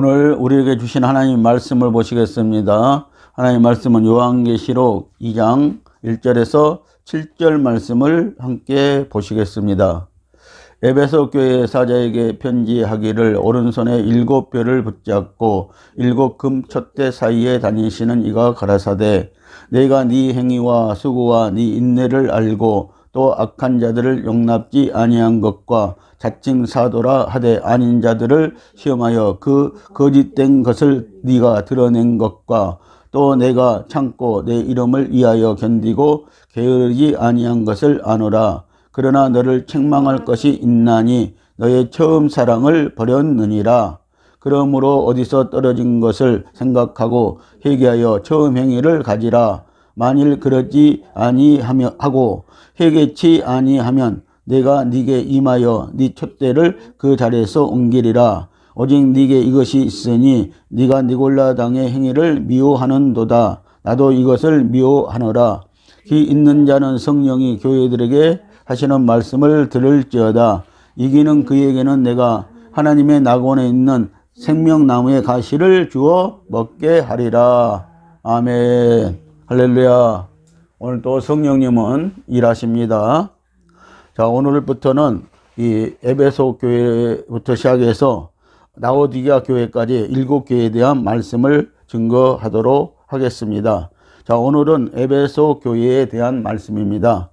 오늘 우리에게 주신 하나님 말씀을 보시겠습니다. 하나님 말씀은 요한계시록 2장 1절에서 7절 말씀을 함께 보시겠습니다. 에베소 교회 사자에게 편지하기를 오른손에 7뼈를 붙잡고 7금 촛대 사이에 다니시는 이가 가라사대 내가 네 행위와 수고와 네 인내를 알고 또 악한 자들을 용납지 아니한 것과 자칭 사도라 하되 아닌 자들을 시험하여 그 거짓된 것을 네가 드러낸 것과 또 내가 참고 내 이름을 위하여 견디고 게으르지 아니한 것을 아노라. 그러나 너를 책망할 것이 있나니 너의 처음 사랑을 버렸느니라. 그러므로 어디서 떨어진 것을 생각하고 회개하여 처음 행위를 가지라. 만일 그러지 아니하며 하고 회개치 아니하면 내가 네게 임하여 네 촛대를 그 자리에서 옮기리라. 오직 네게 이것이 있으니 네가 니골라 당의 행위를 미워하는도다. 나도 이것을 미워하노라. 기 있는 자는 성령이 교회들에게 하시는 말씀을 들을지어다. 이기는 그에게는 내가 하나님의 낙원에 있는 생명나무의 가시를 주어 먹게 하리라. 아멘. 할렐루야. 오늘 또 성령님은 일하십니다. 자, 오늘부터는 이 에베소 교회부터 시작해서 라오디게아 교회까지 7교회에 대한 말씀을 증거하도록 하겠습니다. 자, 오늘은 에베소 교회에 대한 말씀입니다.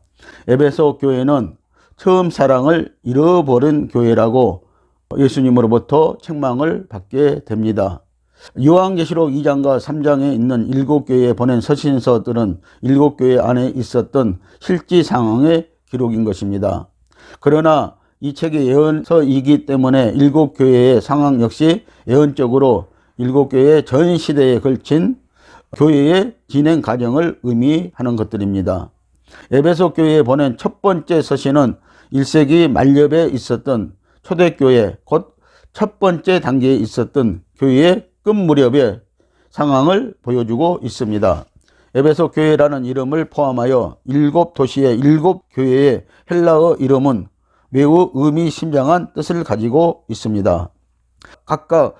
에베소 교회는 처음 사랑을 잃어버린 교회라고 예수님으로부터 책망을 받게 됩니다. 요한계시록 2장과 3장에 있는 7교회에 보낸 서신서들은 7교회 안에 있었던 실제 상황의 기록인 것입니다. 그러나 이 책이 예언서이기 때문에 7교회의 상황 역시 예언적으로 7교회의 전 시대에 걸친 교회의 진행 과정을 의미하는 것들입니다. 에베소 교회에 보낸 첫 번째 서신은 1세기 말엽에 있었던 초대교회, 곧 첫 번째 단계에 있었던 교회의 끝 무렵의 상황을 보여주고 있습니다. 에베소 교회라는 이름을 포함하여 7도시의 7교회의 헬라어 이름은 매우 의미심장한 뜻을 가지고 있습니다. 각각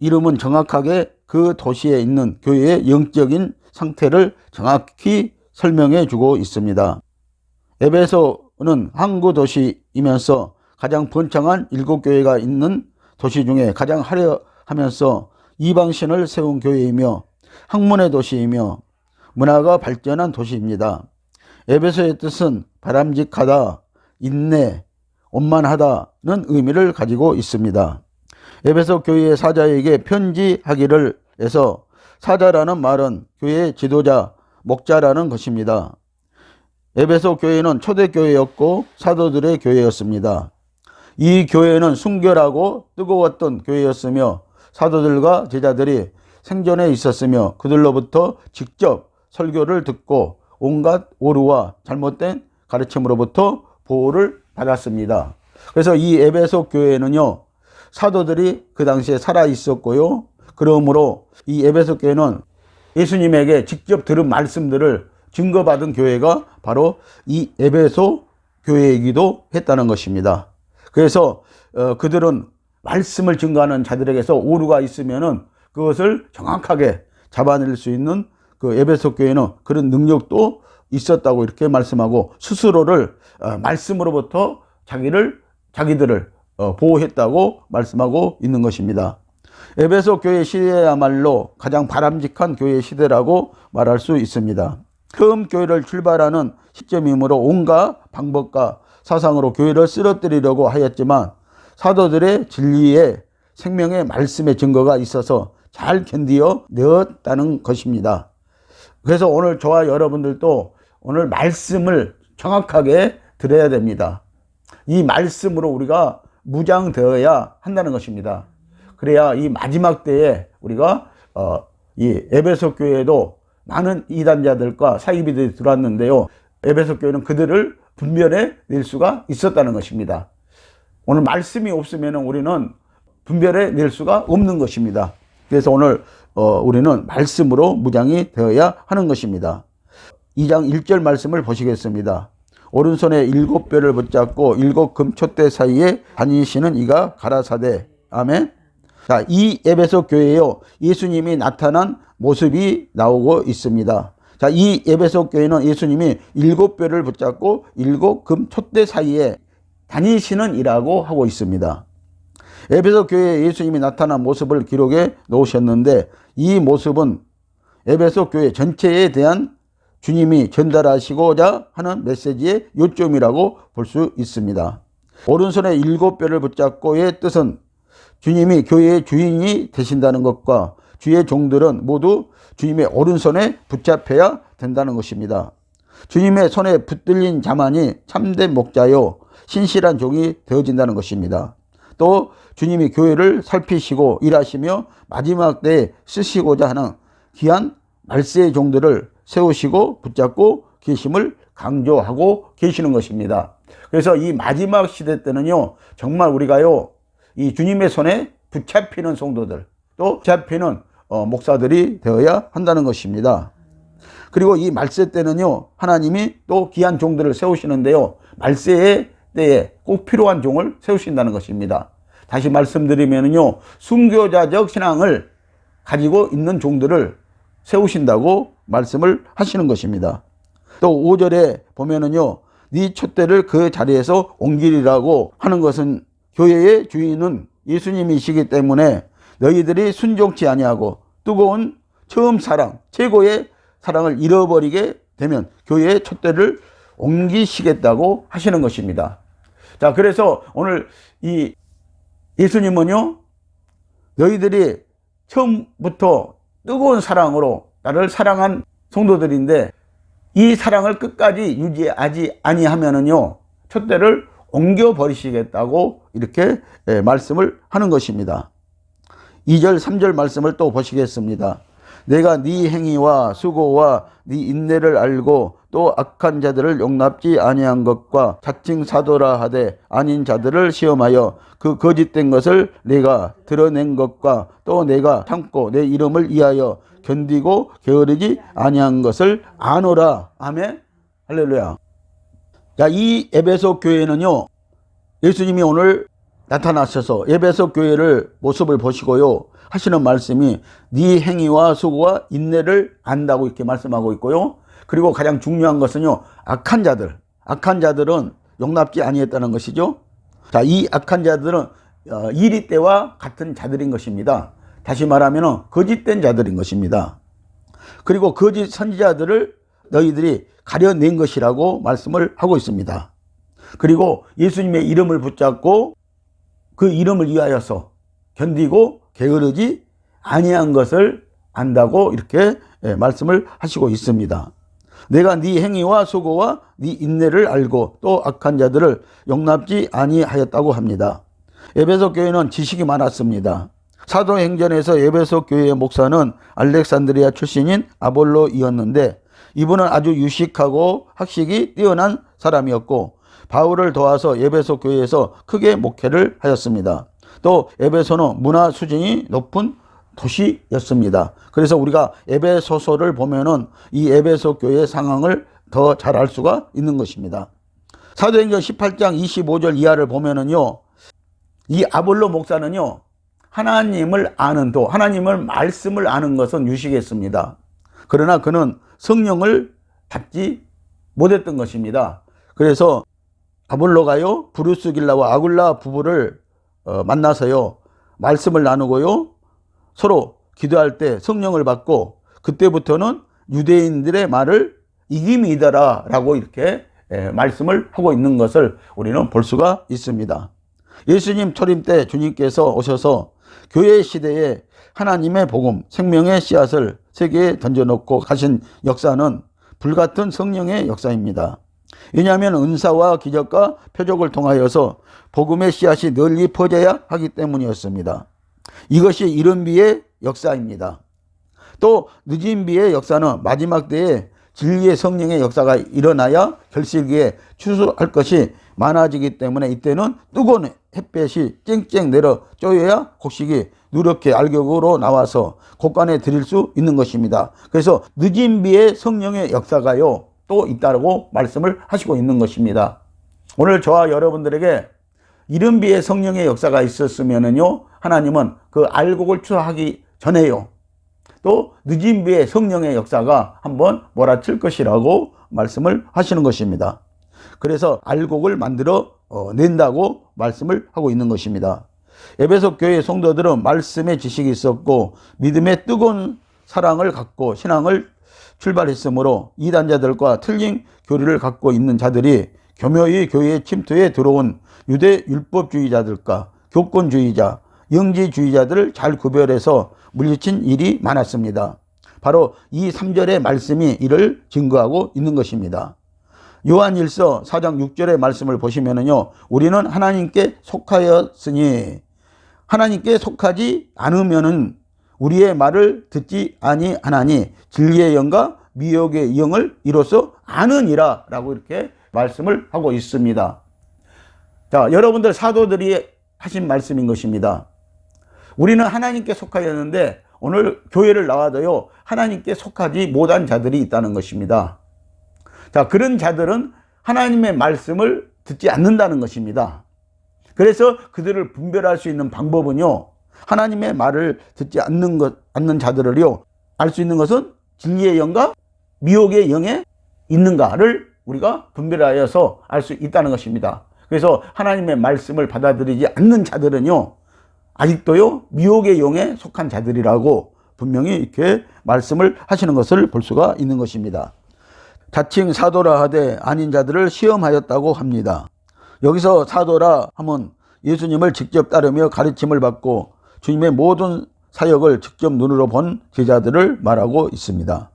이름은 정확하게 그 도시에 있는 교회의 영적인 상태를 정확히 설명해 주고 있습니다. 에베소는 항구 도시이면서 가장 번창한 7교회가 있는 도시 중에 가장 화려하면서 이방신을 세운 교회이며 학문의 도시이며 문화가 발전한 도시입니다. 에베소의 뜻은 바람직하다, 인내, 원만하다는 의미를 가지고 있습니다. 에베소 교회의 사자에게 편지하기를 해서 사자라는 말은 교회의 지도자, 목자라는 것입니다. 에베소 교회는 초대교회였고 사도들의 교회였습니다. 이 교회는 순결하고 뜨거웠던 교회였으며 사도들과 제자들이 생전에 있었으며 그들로부터 직접 설교를 듣고 온갖 오류와 잘못된 가르침으로부터 보호를 받았습니다. 그래서 이 에베소 교회는요, 사도들이 그 당시에 살아 있었고요. 그러므로 이 에베소 교회는 예수님에게 직접 들은 말씀들을 증거받은 교회가 바로 이 에베소 교회이기도 했다는 것입니다. 그래서 그들은 말씀을 증거하는 자들에게서 오류가 있으면은 그것을 정확하게 잡아낼 수 있는 그 에베소 교회는 그런 능력도 있었다고 이렇게 말씀하고 스스로를 말씀으로부터 자기들을 보호했다고 말씀하고 있는 것입니다. 에베소 교회 시대야말로 가장 바람직한 교회 시대라고 말할 수 있습니다. 처음 교회를 출발하는 시점이므로 온갖 방법과 사상으로 교회를 쓰러뜨리려고 하였지만 사도들의 진리의 생명의 말씀의 증거가 있어서 잘 견디어 내었다는 것입니다. 그래서 오늘 저와 여러분들도 오늘 말씀을 정확하게 들어야 됩니다. 이 말씀으로 우리가 무장되어야 한다는 것입니다. 그래야 이 마지막 때에 우리가 이 에베소 교회에도 많은 이단자들과 사이비들이 들어왔는데요. 에베소 교회는 그들을 분별해 낼 수가 있었다는 것입니다. 오늘 말씀이 없으면 우리는 분별해 낼 수가 없는 것입니다. 그래서 오늘 우리는 말씀으로 무장이 되어야 하는 것입니다. 2장 1절 말씀을 보시겠습니다. 오른손에 7뼈를 붙잡고 7금 촛대 사이에 다니시는 이가 가라사대. 아멘. 자, 이 에베소 교회에요, 예수님이 나타난 모습이 나오고 있습니다. 자, 이 에베소 교회는 예수님이 7뼈를 붙잡고 7금 촛대 사이에 다니시는 이라고 하고 있습니다. 에베소 교회에 예수님이 나타난 모습을 기록해 놓으셨는데, 이 모습은 에베소 교회 전체에 대한 주님이 전달하시고자 하는 메시지의 요점이라고 볼 수 있습니다. 오른손에 7뼈를 붙잡고의 뜻은 주님이 교회의 주인이 되신다는 것과 주의 종들은 모두 주님의 오른손에 붙잡혀야 된다는 것입니다. 주님의 손에 붙들린 자만이 참된 목자요 신실한 종이 되어진다는 것입니다. 또 주님이 교회를 살피시고 일하시며 마지막 때에 쓰시고자 하는 귀한 말세의 종들을 세우시고 붙잡고 계심을 강조하고 계시는 것입니다. 그래서 이 마지막 시대 때는요, 정말 우리가요, 이 주님의 손에 붙잡히는 성도들, 또 붙잡히는 목사들이 되어야 한다는 것입니다. 그리고 이 말세 때는요, 하나님이 또 귀한 종들을 세우시는데요, 말세의 때에 꼭 필요한 종을 세우신다는 것입니다. 다시 말씀드리면요, 순교자적 신앙을 가지고 있는 종들을 세우신다고 말씀을 하시는 것입니다. 또 5절에 보면은요, 네 촛대를 그 자리에서 옮기리라고 하는 것은 교회의 주인은 예수님이시기 때문에 너희들이 순종치 아니하고 뜨거운 처음 사랑, 최고의 사랑을 잃어버리게 되면 교회의 촛대를 옮기시겠다고 하시는 것입니다. 자, 그래서 오늘 이 예수님은요, 너희들이 처음부터 뜨거운 사랑으로 나를 사랑한 성도들인데 이 사랑을 끝까지 유지하지 아니하면은요, 촛대를 옮겨버리시겠다고 이렇게 말씀을 하는 것입니다. 2절 3절 말씀을 또 보시겠습니다. 내가 네 행위와 수고와 네 인내를 알고 또 악한 자들을 용납지 아니한 것과 자칭 사도라 하되 아닌 자들을 시험하여 그 거짓된 것을 내가 드러낸 것과 또 내가 참고 내 이름을 위하여 견디고 게으르지 아니한 것을 아노라. 아멘. 할렐루야. 자, 이 에베소 교회는요, 예수님이 오늘 나타나셔서 에베소 교회를 모습을 보시고요, 하시는 말씀이 네 행위와 수고와 인내를 안다고 이렇게 말씀하고 있고요. 그리고 가장 중요한 것은요, 악한 자들은 용납지 아니했다는 것이죠. 자, 이 악한 자들은 이리 때와 같은 자들인 것입니다. 다시 말하면 거짓된 자들인 것입니다. 그리고 거짓 선지자들을 너희들이 가려낸 것이라고 말씀을 하고 있습니다. 그리고 예수님의 이름을 붙잡고 그 이름을 위하여서 견디고 게으르지 아니한 것을 안다고 이렇게 말씀을 하시고 있습니다. 내가 네 행위와 수고와 네 인내를 알고 또 악한 자들을 용납지 아니하였다고 합니다. 에베소 교회는 지식이 많았습니다. 사도행전에서 에베소 교회의 목사는 알렉산드리아 출신인 아볼로이었는데 이분은 아주 유식하고 학식이 뛰어난 사람이었고 바울을 도와서 에베소 교회에서 크게 목회를 하였습니다. 또 에베소는 문화 수준이 높은 도시였습니다. 그래서 우리가 에베소서를 보면은 이 에베소 교회의 상황을 더 잘 알 수가 있는 것입니다. 사도행전 18장 25절 이하를 보면은요, 이 아볼로 목사는요, 하나님을 아는 하나님을 말씀을 아는 것은 유식했습니다. 그러나 그는 성령을 받지 못했던 것입니다. 그래서 아볼로가요, 브루스길라와 아굴라 부부를 만나서요, 말씀을 나누고요, 서로 기도할 때 성령을 받고 그때부터는 유대인들의 말을 이김이더라 라고 이렇게 말씀을 하고 있는 것을 우리는 볼 수가 있습니다. 예수님 초림 때 주님께서 오셔서 교회 시대에 하나님의 복음, 생명의 씨앗을 세계에 던져놓고 가신 역사는 불같은 성령의 역사입니다. 왜냐하면 은사와 기적과 표적을 통하여서 복음의 씨앗이 널리 퍼져야 하기 때문이었습니다. 이것이 이른 비의 역사입니다. 또 늦은 비의 역사는 마지막 때에 진리의 성령의 역사가 일어나야 결실기에 추수할 것이 많아지기 때문에 이때는 뜨거운 햇볕이 쨍쨍 내려 쪼여야 곡식이 누렇게 알곡으로 나와서 곡간에 드릴 수 있는 것입니다. 그래서 늦은 비의 성령의 역사가요 또 있다고 말씀을 하시고 있는 것입니다. 오늘 저와 여러분들에게 이른비의 성령의 역사가 있었으면은요, 하나님은 그 알곡을 추수하기 전에요, 또 늦은 비의 성령의 역사가 한번 몰아칠 것이라고 말씀을 하시는 것입니다. 그래서 알곡을 만들어 낸다고 말씀을 하고 있는 것입니다. 에베소 교회 성도들은 말씀의 지식이 있었고 믿음의 뜨거운 사랑을 갖고 신앙을 출발했으므로 이단자들과 틀린 교리를 갖고 있는 자들이 교묘히 교회의 침투에 들어온 유대 율법주의자들과 교권주의자, 영지주의자들을 잘 구별해서 물리친 일이 많았습니다. 바로 이 3절의 말씀이 이를 증거하고 있는 것입니다. 요한일서 4장 6절의 말씀을 보시면은요, 우리는 하나님께 속하였으니 하나님께 속하지 않으면은 우리의 말을 듣지 아니하나니 진리의 영과 미혹의 영을 이로써 아느니라 라고 이렇게 말씀을 하고 있습니다. 자, 여러분들 사도들이 하신 말씀인 것입니다. 우리는 하나님께 속하였는데 오늘 교회를 나와도요, 하나님께 속하지 못한 자들이 있다는 것입니다. 자, 그런 자들은 하나님의 말씀을 듣지 않는다는 것입니다. 그래서 그들을 분별할 수 있는 방법은요, 하나님의 말을 듣지 않는 자들을요, 알 수 있는 것은 진리의 영과 미혹의 영에 있는가를 우리가 분별하여서 알 수 있다는 것입니다. 그래서 하나님의 말씀을 받아들이지 않는 자들은요, 아직도요, 미혹의 영에 속한 자들이라고 분명히 이렇게 말씀을 하시는 것을 볼 수가 있는 것입니다. 자칭 사도라 하되 아닌 자들을 시험하였다고 합니다. 여기서 사도라 하면 예수님을 직접 따르며 가르침을 받고 주님의 모든 사역을 직접 눈으로 본 제자들을 말하고 있습니다.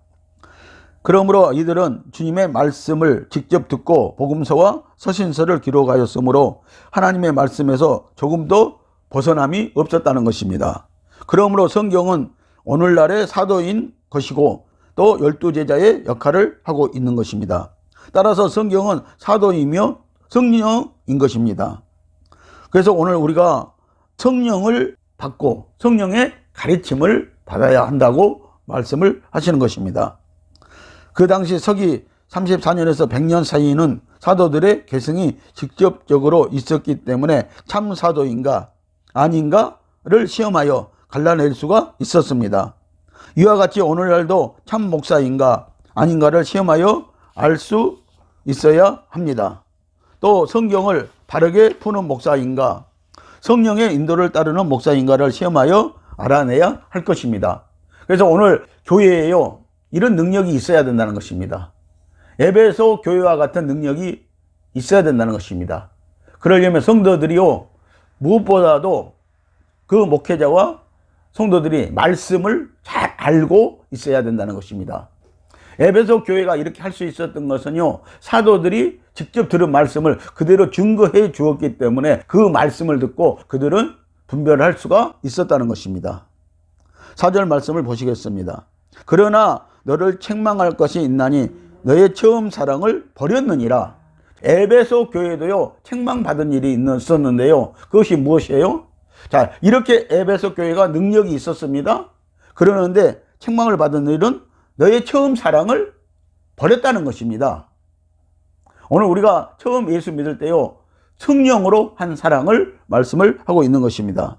그러므로 이들은 주님의 말씀을 직접 듣고 복음서와 서신서를 기록하였으므로 하나님의 말씀에서 조금도 벗어남이 없었다는 것입니다. 그러므로 성경은 오늘날의 사도인 것이고 또 12제자의 역할을 하고 있는 것입니다. 따라서 성경은 사도이며 성령인 것입니다. 그래서 오늘 우리가 성령을 받고 성령의 가르침을 받아야 한다고 말씀을 하시는 것입니다. 그 당시 서기 34년에서 100년 사이에는 사도들의 계승이 직접적으로 있었기 때문에 참 사도인가 아닌가를 시험하여 갈라낼 수가 있었습니다. 이와 같이 오늘날도 참 목사인가 아닌가를 시험하여 알 수 있어야 합니다. 또 성경을 바르게 푸는 목사인가, 성령의 인도를 따르는 목사인가를 시험하여 알아내야 할 것입니다. 그래서 오늘 교회에요, 이런 능력이 있어야 된다는 것입니다. 에베소 교회와 같은 능력이 있어야 된다는 것입니다. 그러려면 성도들이요, 무엇보다도 그 목회자와 성도들이 말씀을 잘 알고 있어야 된다는 것입니다. 에베소 교회가 이렇게 할 수 있었던 것은요, 사도들이 직접 들은 말씀을 그대로 증거해 주었기 때문에 그 말씀을 듣고 그들은 분별할 수가 있었다는 것입니다. 4절 말씀을 보시겠습니다. 그러나 너를 책망할 것이 있나니 너의 처음 사랑을 버렸느니라. 에베소 교회도요, 책망받은 일이 있었는데요, 그것이 무엇이에요? 자, 이렇게 에베소 교회가 능력이 있었습니다. 그러는데 책망을 받은 일은 너의 처음 사랑을 버렸다는 것입니다. 오늘 우리가 처음 예수 믿을 때요, 성령으로 한 사랑을 말씀을 하고 있는 것입니다.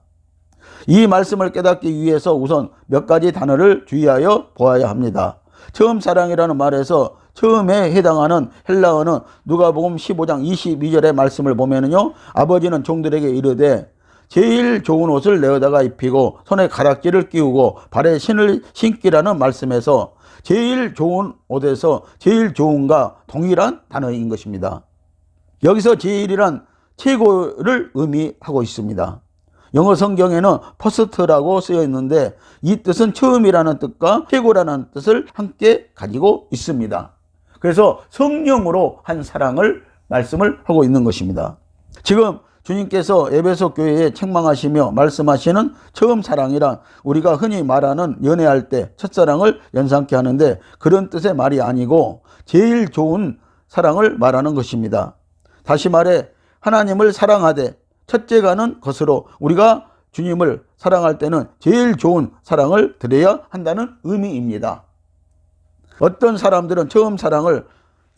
이 말씀을 깨닫기 위해서 우선 몇 가지 단어를 주의하여 보아야 합니다. 처음 사랑이라는 말에서 처음에 해당하는 헬라어는 누가복음 15장 22절의 말씀을 보면은요, 아버지는 종들에게 이르되 제일 좋은 옷을 내어다가 입히고 손에 가락지를 끼우고 발에 신을 신기라는 말씀에서 제일 좋은 옷에서 제일 좋은가 동일한 단어인 것입니다. 여기서 제일이란 최고를 의미하고 있습니다. 영어 성경에는 퍼스트라고 쓰여 있는데 이 뜻은 처음이라는 뜻과 최고라는 뜻을 함께 가지고 있습니다. 그래서 성령으로 한 사랑을 말씀을 하고 있는 것입니다. 지금 주님께서 에베소 교회에 책망하시며 말씀하시는 처음 사랑이란 우리가 흔히 말하는 연애할 때 첫사랑을 연상케 하는데 그런 뜻의 말이 아니고 제일 좋은 사랑을 말하는 것입니다. 다시 말해 하나님을 사랑하되 첫째 가는 것으로 우리가 주님을 사랑할 때는 제일 좋은 사랑을 드려야 한다는 의미입니다. 어떤 사람들은 처음 사랑을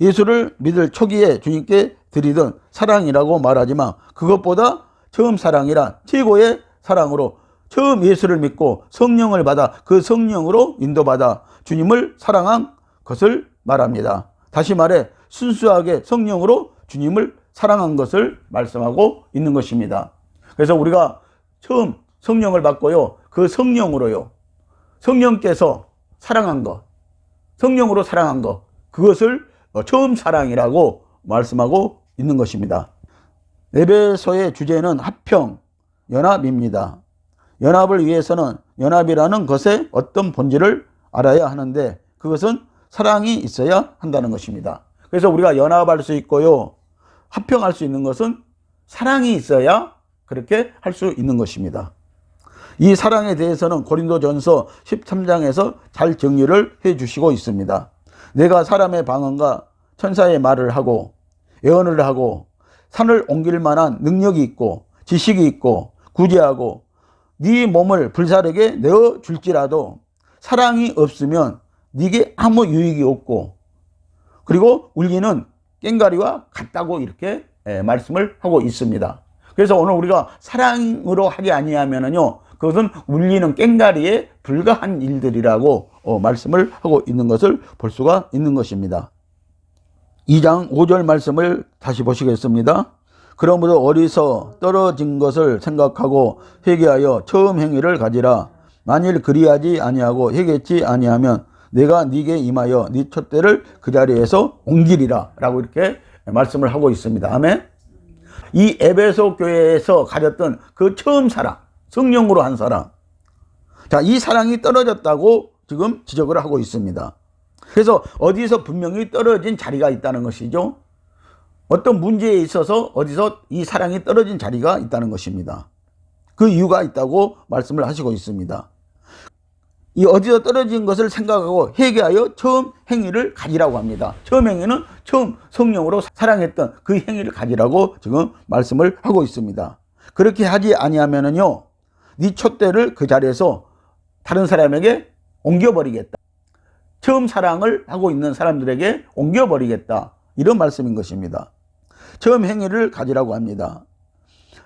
예수를 믿을 초기에 주님께 드리던 사랑이라고 말하지만 그것보다 처음 사랑이란 최고의 사랑으로 처음 예수를 믿고 성령을 받아 그 성령으로 인도받아 주님을 사랑한 것을 말합니다. 다시 말해 순수하게 성령으로 주님을 사랑한 것을 말씀하고 있는 것입니다. 그래서 우리가 처음 성령을 받고요, 그 성령으로요, 성령께서 사랑한 것, 성령으로 사랑한 것, 그것을 처음 사랑이라고 말씀하고 있는 것입니다. 에베소의 주제는 화평, 연합입니다. 연합을 위해서는 연합이라는 것의 어떤 본질을 알아야 하는데 그것은 사랑이 있어야 한다는 것입니다. 그래서 우리가 연합할 수 있고요, 화평할 수 있는 것은 사랑이 있어야 그렇게 할 수 있는 것입니다. 이 사랑에 대해서는 고린도전서 13장에서 잘 정리를 해 주시고 있습니다. 내가 사람의 방언과 천사의 말을 하고 예언을 하고 산을 옮길 만한 능력이 있고 지식이 있고 구제하고 네 몸을 불사르게 내어 줄지라도 사랑이 없으면 네게 아무 유익이 없고 그리고 울리는 꽹과리와 같다고 이렇게 말씀을 하고 있습니다. 그래서 오늘 우리가 사랑으로 하지 아니하면은요, 그것은 울리는 꽹과리에 불과한 일들이라고 말씀을 하고 있는 것을 볼 수가 있는 것입니다. 2장 5절 말씀을 다시 보시겠습니다. 그러므로 어디서 떨어진 것을 생각하고 회개하여 처음 행위를 가지라. 만일 그리하지 아니하고 회개치 아니하면 내가 네게 임하여 네 촛대를 그 자리에서 옮기리라 라고 이렇게 말씀을 하고 있습니다. 아멘. 이 에베소 교회에서 가졌던 그 처음 사랑, 성령으로 한 사랑, 자, 이 사랑이 떨어졌다고 지금 지적을 하고 있습니다. 그래서 어디서 분명히 떨어진 자리가 있다는 것이죠. 어떤 문제에 있어서 어디서 이 사랑이 떨어진 자리가 있다는 것입니다. 그 이유가 있다고 말씀을 하시고 있습니다. 이 어디서 떨어진 것을 생각하고 회개하여 처음 행위를 가지라고 합니다. 처음 행위는 처음 성령으로 사랑했던 그 행위를 가지라고 지금 말씀을 하고 있습니다. 그렇게 하지 아니하면은요, 네 촛대를 그 자리에서 다른 사람에게 옮겨버리겠다. 처음 사랑을 하고 있는 사람들에게 옮겨버리겠다. 이런 말씀인 것입니다. 처음 행위를 가지라고 합니다.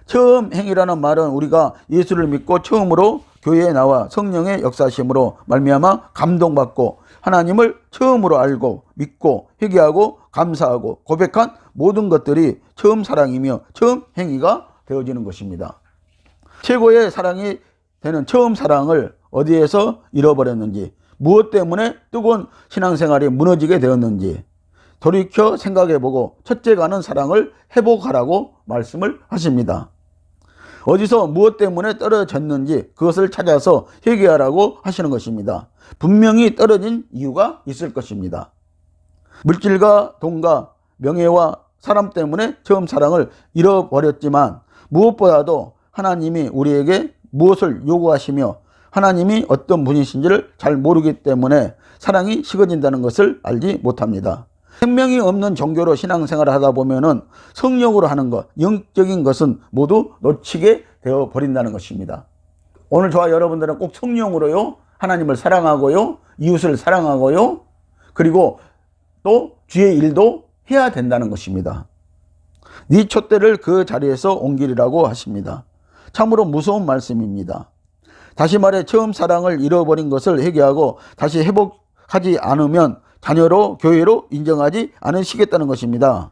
처음 행위라는 말은 우리가 예수를 믿고 처음으로 교회에 나와 성령의 역사심으로 말미암아 감동받고 하나님을 처음으로 알고 믿고 회개하고 감사하고 고백한 모든 것들이 처음 사랑이며 처음 행위가 되어지는 것입니다. 최고의 사랑이 되는 처음 사랑을 어디에서 잃어버렸는지, 무엇 때문에 뜨거운 신앙생활이 무너지게 되었는지 돌이켜 생각해보고 첫째 가는 사랑을 회복하라고 말씀을 하십니다. 어디서 무엇 때문에 떨어졌는지 그것을 찾아서 회개하라고 하시는 것입니다. 분명히 떨어진 이유가 있을 것입니다. 물질과 돈과 명예와 사람 때문에 처음 사랑을 잃어버렸지만 무엇보다도 하나님이 우리에게 무엇을 요구하시며 하나님이 어떤 분이신지를 잘 모르기 때문에 사랑이 식어진다는 것을 알지 못합니다. 생명이 없는 종교로 신앙생활을 하다 보면은 성령으로 하는 것, 영적인 것은 모두 놓치게 되어 버린다는 것입니다. 오늘 저와 여러분들은 꼭 성령으로요, 하나님을 사랑하고요, 이웃을 사랑하고요, 그리고 또 주의 일도 해야 된다는 것입니다. 네 촛대를 그 자리에서 옮기리라고 하십니다. 참으로 무서운 말씀입니다. 다시 말해 처음 사랑을 잃어버린 것을 회개하고 다시 회복하지 않으면 자녀로 교회로 인정하지 않으시겠다는 것입니다.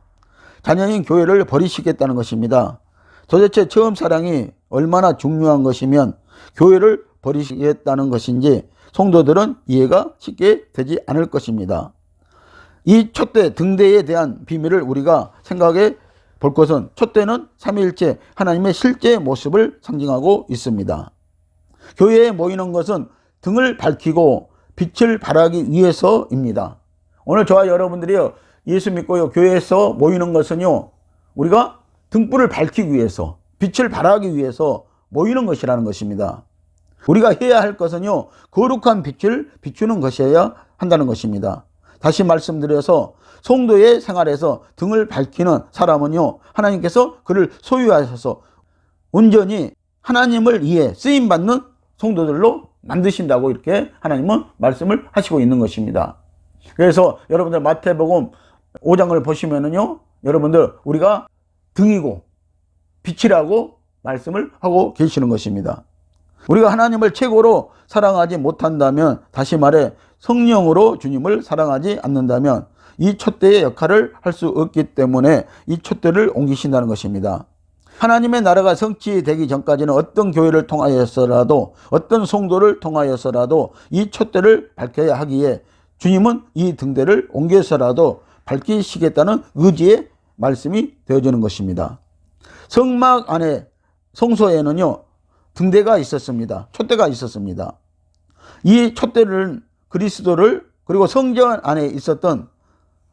자녀인 교회를 버리시겠다는 것입니다. 도대체 처음 사랑이 얼마나 중요한 것이면 교회를 버리시겠다는 것인지 성도들은 이해가 쉽게 되지 않을 것입니다. 이 촛대 등대에 대한 비밀을 우리가 생각해 볼 것은 촛대는 삼위일체 하나님의 실제 모습을 상징하고 있습니다. 교회에 모이는 것은 등을 밝히고 빛을 발하기 위해서입니다. 오늘 저와 여러분들이요, 예수 믿고요, 교회에서 모이는 것은요, 우리가 등불을 밝히기 위해서, 빛을 발하기 위해서 모이는 것이라는 것입니다. 우리가 해야 할 것은요, 거룩한 빛을 비추는 것이어야 한다는 것입니다. 다시 말씀드려서 성도의 생활에서 등을 밝히는 사람은요, 하나님께서 그를 소유하셔서 온전히 하나님을 위해 쓰임받는 성도들로 만드신다고 이렇게 하나님은 말씀을 하시고 있는 것입니다. 그래서 여러분들 마태복음 5장을 보시면은요, 여러분들 우리가 등이고 빛이라고 말씀을 하고 계시는 것입니다. 우리가 하나님을 최고로 사랑하지 못한다면, 다시 말해 성령으로 주님을 사랑하지 않는다면 이 촛대의 역할을 할 수 없기 때문에 이 촛대를 옮기신다는 것입니다. 하나님의 나라가 성취되기 전까지는 어떤 교회를 통하여서라도, 어떤 성도를 통하여서라도 이 촛대를 밝혀야 하기에 주님은 이 등대를 옮겨서라도 밝히시겠다는 의지의 말씀이 되어지는 것입니다. 성막 안에, 성소에는요, 등대가 있었습니다. 촛대가 있었습니다. 이 촛대를, 그리스도를, 그리고 성전 안에 있었던,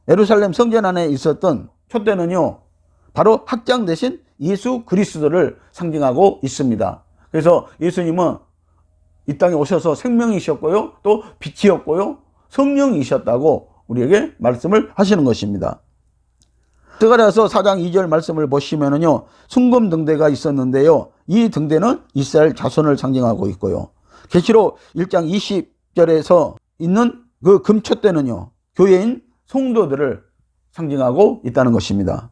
예루살렘 성전 안에 있었던 촛대는요, 바로 학장 대신 예수 그리스도를 상징하고 있습니다. 그래서 예수님은 이 땅에 오셔서 생명이셨고요, 또 빛이었고요, 성령이셨다고 우리에게 말씀을 하시는 것입니다. 스가랴서 4장 2절 말씀을 보시면은요, 순금 등대가 있었는데요, 이 등대는 이스라엘 자손을 상징하고 있고요, 계시록 1장 20절에서 있는 그 금촛대는요, 교회인 성도들을 상징하고 있다는 것입니다.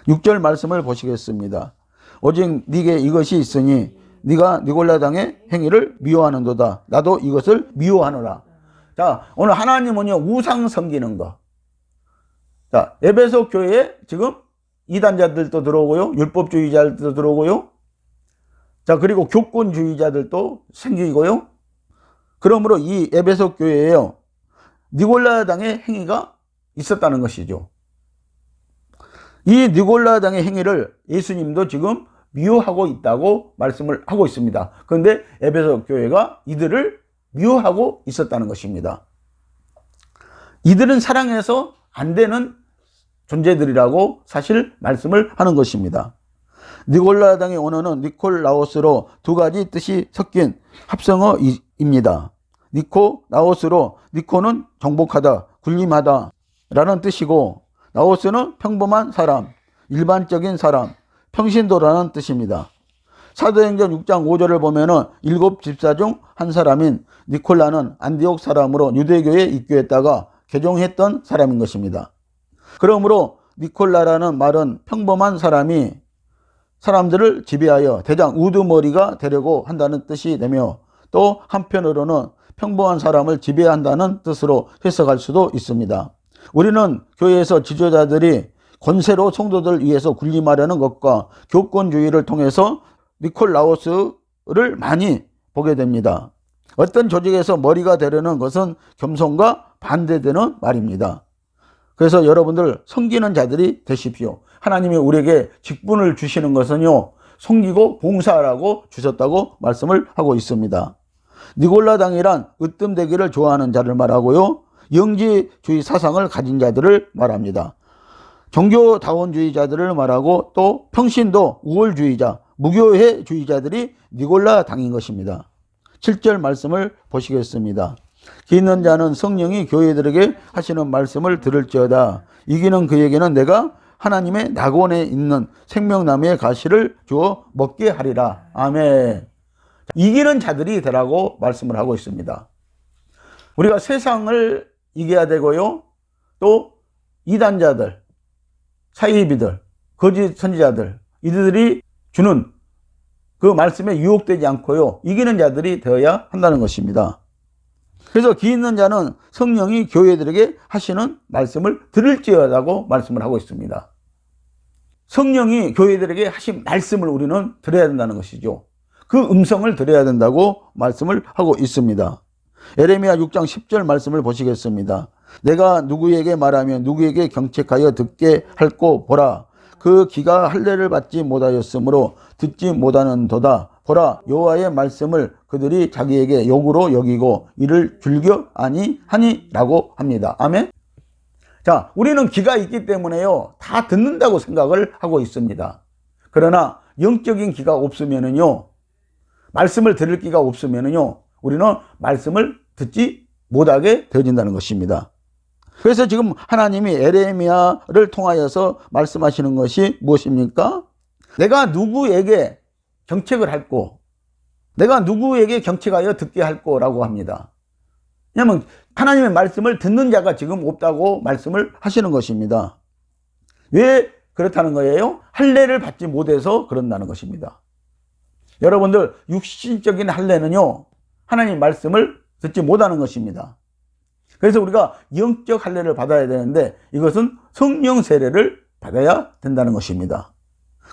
6절 말씀을 보시겠습니다. 오직 네게 이것이 있으니 네가 니골라당의 행위를 미워하는도다. 나도 이것을 미워하노라. 자, 오늘 하나님은요, 우상 섬기는 거. 자, 에베소 교회에 지금 이단자들도 들어오고요, 율법주의자들도 들어오고요, 자, 그리고 교권주의자들도 생기고요. 그러므로 이 에베소 교회에요, 니골라당의 행위가 있었다는 것이죠. 이 니골라당의 행위를 예수님도 지금 미워하고 있다고 말씀을 하고 있습니다. 그런데 에베소 교회가 이들을 미워하고 있었다는 것입니다. 이들은 사랑해서 안 되는 존재들이라고 사실 말씀을 하는 것입니다. 니골라당의 언어는 니콜라오스로 두 가지 뜻이 섞인 합성어입니다. 니코, 나오스로, 니코는 정복하다, 군림하다 라는 뜻이고, 나오스는 평범한 사람, 일반적인 사람, 평신도라는 뜻입니다. 사도행전 6장 5절을 보면은 7 집사 중 한 사람인 니콜라는 안디옥 사람으로 유대교에 입교했다가 개종했던 사람인 것입니다. 그러므로 니콜라라는 말은 평범한 사람이 사람들을 지배하여 대장 우두머리가 되려고 한다는 뜻이 되며, 또 한편으로는 평범한 사람을 지배한다는 뜻으로 해석할 수도 있습니다. 우리는 교회에서 지도자들이 권세로 성도들 위해서 군림하려는 것과 교권주의를 통해서 니콜라오스를 많이 보게 됩니다. 어떤 조직에서 머리가 되려는 것은 겸손과 반대되는 말입니다. 그래서 여러분들 섬기는 자들이 되십시오. 하나님이 우리에게 직분을 주시는 것은요, 섬기고 봉사하라고 주셨다고 말씀을 하고 있습니다. 니골라당이란 으뜸되기를 좋아하는 자를 말하고요, 영지주의 사상을 가진 자들을 말합니다. 종교다원주의자들을 말하고, 또 평신도, 우월주의자, 무교회주의자들이 니골라당인 것입니다. 7절 말씀을 보시겠습니다. 기 있는 자는 성령이 교회들에게 하시는 말씀을 들을지어다. 이기는 그에게는 내가 하나님의 낙원에 있는 생명나무의 가시를 주어 먹게 하리라. 아멘. 이기는 자들이 되라고 말씀을 하고 있습니다. 우리가 세상을 이겨야 되고요, 또 이단자들, 사이비들, 거짓 선지자들, 이들이 주는 그 말씀에 유혹되지 않고요, 이기는 자들이 되어야 한다는 것입니다. 그래서 기 있는 자는 성령이 교회들에게 하시는 말씀을 들을지어다고 말씀을 하고 있습니다. 성령이 교회들에게 하신 말씀을 우리는 들어야 된다는 것이죠. 그 음성을 들어야 된다고 말씀을 하고 있습니다. 에레미야 6장 10절 말씀을 보시겠습니다. 내가 누구에게 말하면 누구에게 경책하여 듣게 할꼬 보라. 그 귀가 할례를 받지 못하였으므로 듣지 못하는도다. 보라, 여호와의 말씀을 그들이 자기에게 욕으로 여기고 이를 즐겨 아니하니라고 합니다. 아멘. 자, 우리는 귀가 있기 때문에요, 다 듣는다고 생각을 하고 있습니다. 그러나 영적인 귀가 없으면은요, 말씀을 들을 귀가 없으면은요, 우리는 말씀을 듣지 못하게 되어진다는 것입니다. 그래서 지금 하나님이 에레미야를 통하여서 말씀하시는 것이 무엇입니까? 내가 누구에게 경책을 할꼬, 내가 누구에게 경책하여 듣게 할꼬라고 합니다. 왜냐하면 하나님의 말씀을 듣는 자가 지금 없다고 말씀을 하시는 것입니다. 왜 그렇다는 거예요? 할례를 받지 못해서 그런다는 것입니다. 여러분들 육신적인 할례는요, 하나님 말씀을 듣지 못하는 것입니다. 그래서 우리가 영적 할례를 받아야 되는데 이것은 성령 세례를 받아야 된다는 것입니다.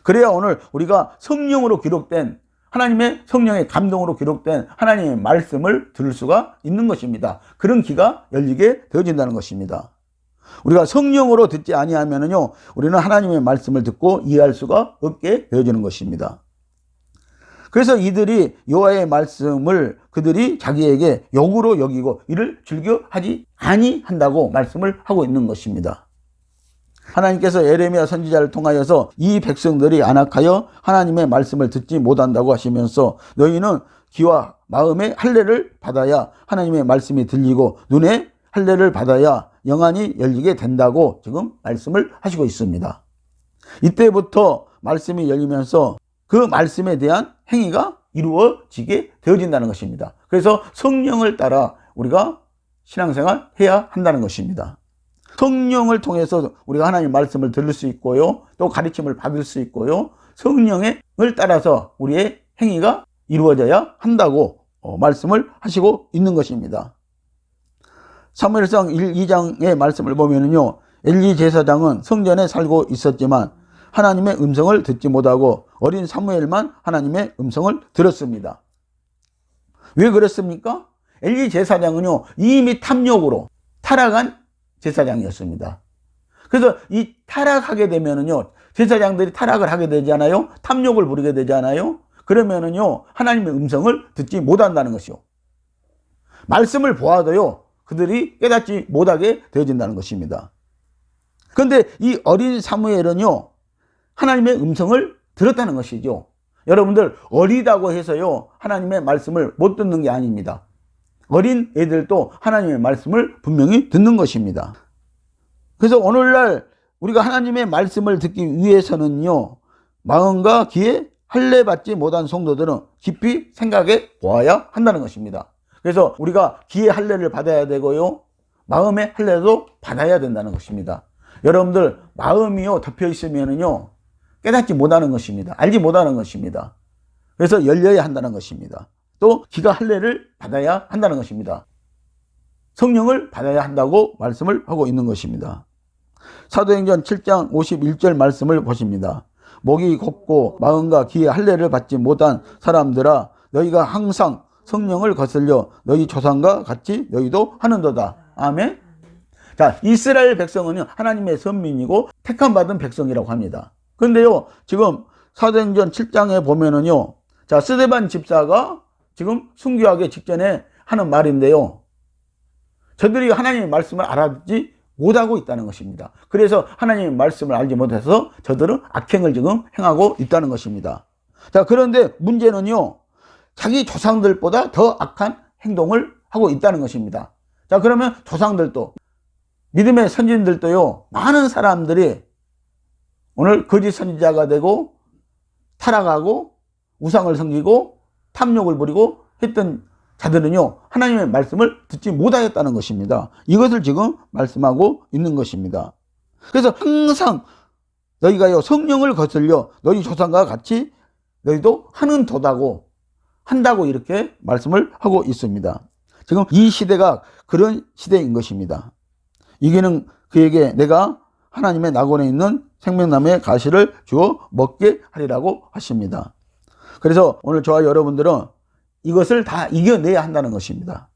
그래야 오늘 우리가 성령으로 기록된, 하나님의 성령의 감동으로 기록된 하나님의 말씀을 들을 수가 있는 것입니다. 그런 귀가 열리게 되어진다는 것입니다. 우리가 성령으로 듣지 아니하면은요, 우리는 하나님의 말씀을 듣고 이해할 수가 없게 되어지는 것입니다. 그래서 이들이 여호와의 말씀을 그들이 자기에게 욕으로 여기고 이를 즐겨하지 아니한다고 말씀을 하고 있는 것입니다. 하나님께서 예레미야 선지자를 통하여서 이 백성들이 안악하여 하나님의 말씀을 듣지 못한다고 하시면서 너희는 귀와 마음의 할례를 받아야 하나님의 말씀이 들리고 눈의 할례를 받아야 영안이 열리게 된다고 지금 말씀을 하시고 있습니다. 이때부터 말씀이 열리면서 그 말씀에 대한 행위가 이루어지게 되어진다는 것입니다. 그래서 성령을 따라 우리가 신앙생활 해야 한다는 것입니다. 성령을 통해서 우리가 하나님 말씀을 들을 수 있고요, 또 가르침을 받을 수 있고요, 성령을 따라서 우리의 행위가 이루어져야 한다고 말씀을 하시고 있는 것입니다. 사무엘상 1, 2장의 말씀을 보면은요, 엘리 제사장은 성전에 살고 있었지만 하나님의 음성을 듣지 못하고 어린 사무엘만 하나님의 음성을 들었습니다. 왜 그랬습니까? 엘리 제사장은요, 이미 탐욕으로 타락한 제사장이었습니다. 그래서 이 타락하게 되면은요, 제사장들이 타락을 하게 되잖아요. 탐욕을 부리게 되잖아요. 그러면은요, 하나님의 음성을 듣지 못한다는 것이요. 말씀을 보아도요, 그들이 깨닫지 못하게 되어진다는 것입니다. 그런데 이 어린 사무엘은요, 하나님의 음성을 들었다는 것이죠. 여러분들, 어리다고 해서요, 하나님의 말씀을 못 듣는 게 아닙니다. 어린 애들도 하나님의 말씀을 분명히 듣는 것입니다. 그래서 오늘날 우리가 하나님의 말씀을 듣기 위해서는요, 마음과 귀에 할례 받지 못한 성도들은 깊이 생각해 보아야 한다는 것입니다. 그래서 우리가 귀에 할례를 받아야 되고요, 마음의 할례도 받아야 된다는 것입니다. 여러분들, 마음이요 덮여 있으면은요, 깨닫지 못하는 것입니다. 알지 못하는 것입니다. 그래서 열려야 한다는 것입니다. 또 귀가 할례를 받아야 한다는 것입니다. 성령을 받아야 한다고 말씀을 하고 있는 것입니다. 사도행전 7장 51절 말씀을 보십니다. 목이 곱고 마음과 귀에 할례를 받지 못한 사람들아, 너희가 항상 성령을 거슬려 너희 조상과 같이 너희도 하는도다. 아멘. 자, 이스라엘 백성은요, 하나님의 선민이고 택함 받은 백성이라고 합니다. 그런데요, 지금 사도행전 7장에 보면은요, 자, 스데반 집사가 지금 순교하기 직전에 하는 말인데요, 저들이 하나님의 말씀을 알아듣지 못하고 있다는 것입니다. 그래서 하나님의 말씀을 알지 못해서 저들은 악행을 지금 행하고 있다는 것입니다. 자, 그런데 문제는요, 자기 조상들보다 더 악한 행동을 하고 있다는 것입니다. 자, 그러면 조상들도, 믿음의 선진들도요, 많은 사람들이 오늘 거짓 선지자가 되고 타락하고 우상을 섬기고 탐욕을 부리고 했던 자들은요, 하나님의 말씀을 듣지 못하였다는 것입니다. 이것을 지금 말씀하고 있는 것입니다. 그래서 항상 너희가요, 성령을 거슬려 너희 조상과 같이 너희도 하는 도다고 한다고 이렇게 말씀을 하고 있습니다. 지금 이 시대가 그런 시대인 것입니다. 이게는 그에게 내가 하나님의 낙원에 있는 생명나무의 가시를 주어 먹게 하리라고 하십니다. 그래서 오늘 저와 여러분들은 이것을 다 이겨내야 한다는 것입니다.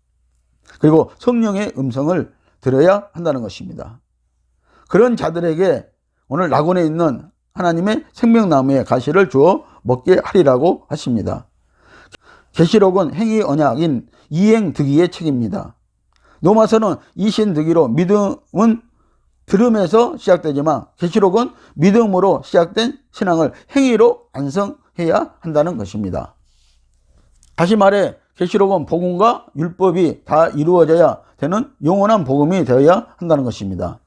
그리고 성령의 음성을 들어야 한다는 것입니다. 그런 자들에게 오늘 낙원에 있는 하나님의 생명나무의 가시를 주어 먹게 하리라고 하십니다. 계시록은 행위 언약인 이행득의의 책입니다. 로마서는 이신득의로 믿음은 들음에서 시작되지만 계시록은 믿음으로 시작된 신앙을 행위로 완성해야 한다는 것입니다. 다시 말해 계시록은 복음과 율법이 다 이루어져야 되는 영원한 복음이 되어야 한다는 것입니다.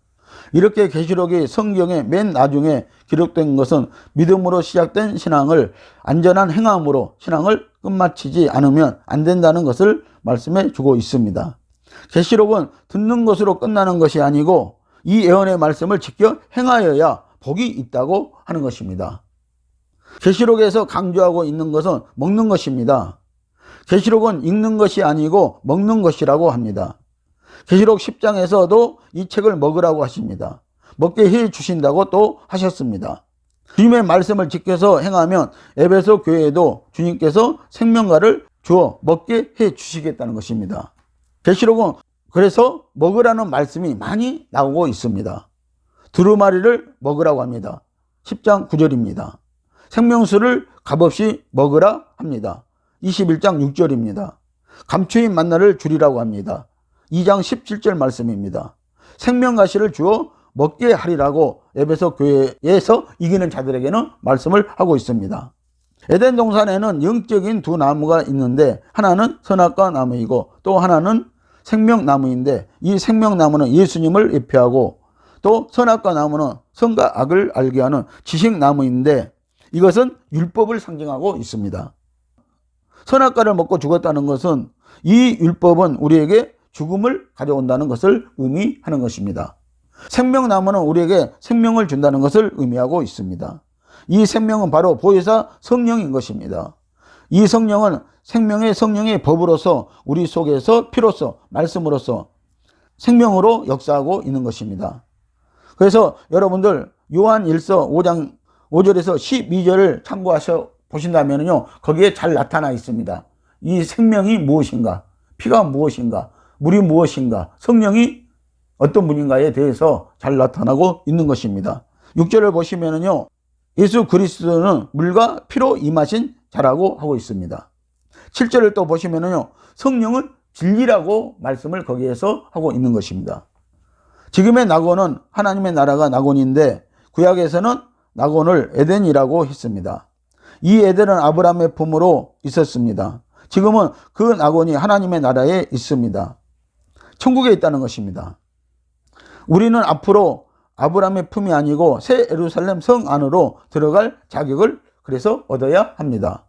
이렇게 계시록이 성경의 맨 나중에 기록된 것은 믿음으로 시작된 신앙을 안전한 행함으로 신앙을 끝마치지 않으면 안 된다는 것을 말씀해 주고 있습니다. 계시록은 듣는 것으로 끝나는 것이 아니고 이 예언의 말씀을 지켜 행하여야 복이 있다고 하는 것입니다. 계시록에서 강조하고 있는 것은 먹는 것입니다. 계시록은 읽는 것이 아니고 먹는 것이라고 합니다. 계시록 10장에서도 이 책을 먹으라고 하십니다. 먹게 해 주신다고 또 하셨습니다. 주님의 말씀을 지켜서 행하면 에베소 교회에도 주님께서 생명과를 주어 먹게 해 주시겠다는 것입니다. 계시록은 그래서 먹으라는 말씀이 많이 나오고 있습니다. 두루마리를 먹으라고 합니다. 10장 9절입니다. 생명수를 값없이 먹으라 합니다. 21장 6절입니다. 감추인 만나를 주리라고 합니다. 2장 17절 말씀입니다. 생명가시를 주어 먹게 하리라고 에베소 교회에서 이기는 자들에게는 말씀을 하고 있습니다. 에덴 동산에는 영적인 두 나무가 있는데 하나는 선악과 나무이고 또 하나는 생명나무인데 이 생명나무는 예수님을 예표하고 또 선악과 나무는 선과 악을 알게 하는 지식나무인데 이것은 율법을 상징하고 있습니다. 선악과를 먹고 죽었다는 것은 이 율법은 우리에게 죽음을 가져온다는 것을 의미하는 것입니다. 생명나무는 우리에게 생명을 준다는 것을 의미하고 있습니다. 이 생명은 바로 보혜사 성령인 것입니다. 이 성령은 생명의 성령의 법으로서 우리 속에서 피로서 말씀으로서 생명으로 역사하고 있는 것입니다. 그래서 여러분들 요한 1서 5장 5절에서 12절을 참고하셔 보신다면요, 거기에 잘 나타나 있습니다. 이 생명이 무엇인가, 피가 무엇인가, 물이 무엇인가, 성령이 어떤 분인가에 대해서 잘 나타나고 있는 것입니다. 6절을 보시면은요, 예수 그리스도는 물과 피로 임하신 자라고 하고 있습니다. 7절을 또 보시면은요, 성령은 진리라고 말씀을 거기에서 하고 있는 것입니다. 지금의 낙원은 하나님의 나라가 낙원인데 구약에서는 낙원을 에덴이라고 했습니다. 이 에덴은 아브라함의 품으로 있었습니다. 지금은 그 낙원이 하나님의 나라에 있습니다. 천국에 있다는 것입니다. 우리는 앞으로 아브라함의 품이 아니고 새 예루살렘 성 안으로 들어갈 자격을 그래서 얻어야 합니다.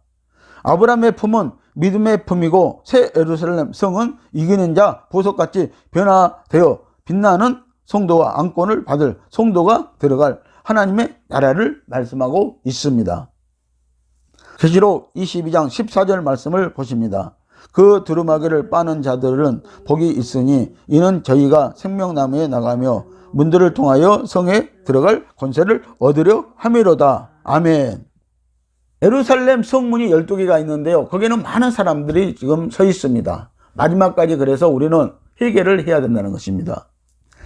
아브라함의 품은 믿음의 품이고 새 예루살렘 성은 이기는 자 보석같이 변화되어 빛나는 성도와 안권을 받을 성도가 들어갈 하나님의 나라를 말씀하고 있습니다. 계시록 22장 14절 말씀을 보십니다. 그 두루마기를 빠는 자들은 복이 있으니 이는 저희가 생명나무에 나가며 문들을 통하여 성에 들어갈 권세를 얻으려 함이로다. 아멘. 예루살렘 성문이 12개가 있는데요. 거기에는 많은 사람들이 지금 서 있습니다. 마지막까지 그래서 우리는 회개를 해야 된다는 것입니다.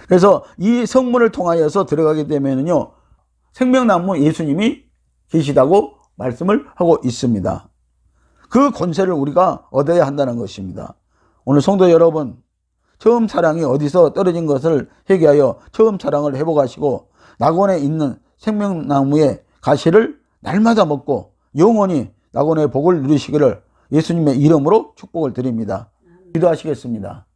그래서 이 성문을 통하여서 들어가게 되면요, 생명나무 예수님이 계시다고 말씀을 하고 있습니다. 그 권세를 우리가 얻어야 한다는 것입니다. 오늘 성도 여러분, 처음 사랑이 어디서 떨어진 것을 회개하여 처음 사랑을 회복하시고 낙원에 있는 생명나무의 가시를 날마다 먹고 영원히 낙원의 복을 누리시기를 예수님의 이름으로 축복을 드립니다. 기도하시겠습니다.